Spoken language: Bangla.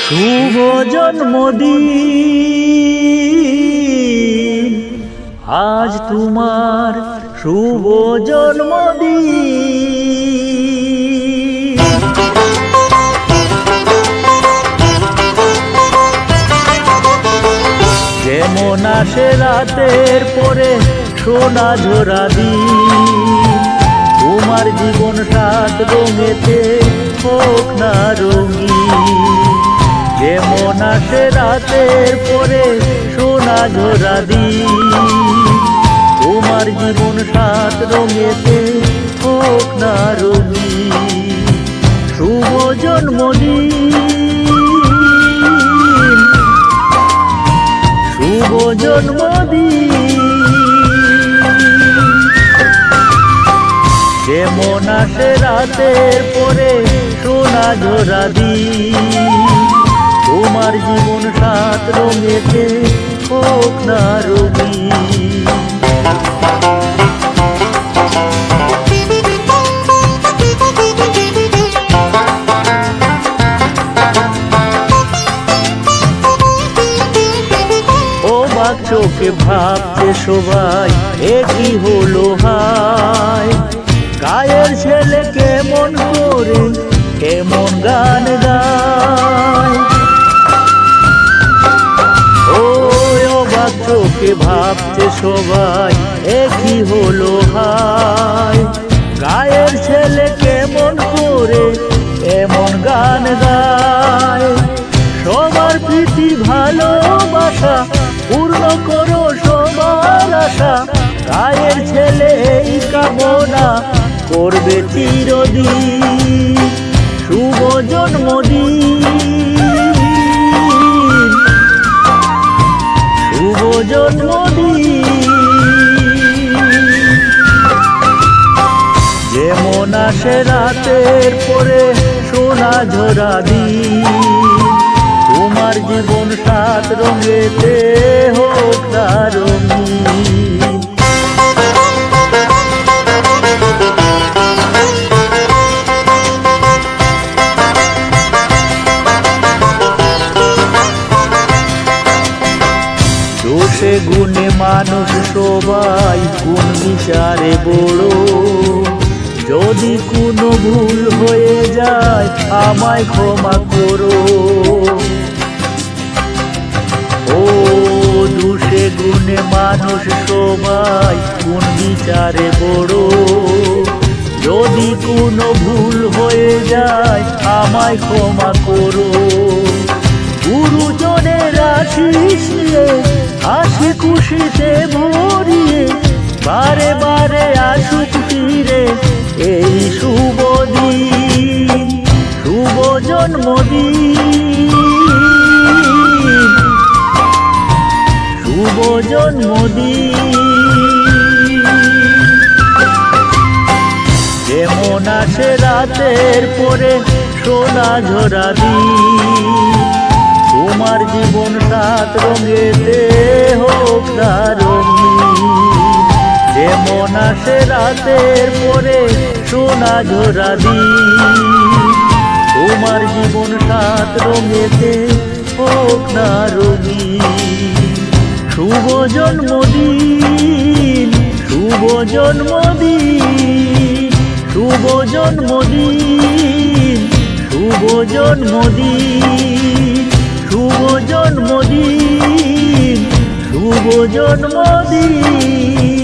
শুভ জন্মদিন, আজ তোমার শুভ জন্মদিন। যেমন আসে রাতের পরে সোনা ঝরা দিন, তোমার জীবন সাত রঙেতে হোক না রঙিন। যেমন আসে রাতের পরে সোনা ঝরা দিন, তোমার জীবন সাত রঙেতে হোক না রঙিন। শুভ জন্মদিন, শুভ জন্মদিন। যেমন আসে রাতের পরে সোনা ঝরা দিন, তোমার জীবন সাত রঙেতে হোক না রঙিন। অবাক চোখে ভাবছে সবাই, একই হলো হায়। গায়ের ছেলে কেমন করে কেমন গান গায়। ও অবাক চোখে ভাবছে সবাই, একই হলো হায়। গায়ের ছেলে কেমন করে এমন গান গায়। সবার প্রীতি ভালোবাসা পূর্ণ করো সবার আশা, গায়ের ছেলে এই কামনা করবে চিরদিন। শুভ জন্মদিন, শুভ জন্মদিন। যেমন আসে রাতের পরে সোনা ঝরা দিন, তোমার জীবন সাত রঙেতে হোক না রঙিন। দোষে গুণে মানুষ সবাই, কোন বিচারে বড়। যদি কোনো ভুল হয়ে যায় আমায় ক্ষমা করো। ও দোষে গুণে মানুষ সবাই, কোন বিচারে বড়। যদি কোনো ভুল হয়ে যায় আমায় ক্ষমা করো। গুরুজনের আশীষ নিয়ে হাসি খুশিতে ভরিয়ে, বারে বারে আসুক ফিরে এই শুভ দিন। শুভ জন্মদিন, শুভ জন্মদিন। যেমন আসে রাতের পরে সোনা ঝরা দিন, তোমার জীবন সাত রঙেতে হোক না রঙিন। যেমন আসে রাতের পরে সোনা ঝরা দিন, তোমার জীবন সাত রঙেতে হোক না রঙিন। শুভ জন্মদিন, শুভ জন্মদিন, শুভ জন্মদিন, শুভ জন্মদিন, শুভ জন্মদিন, শুভ জন্মদিন।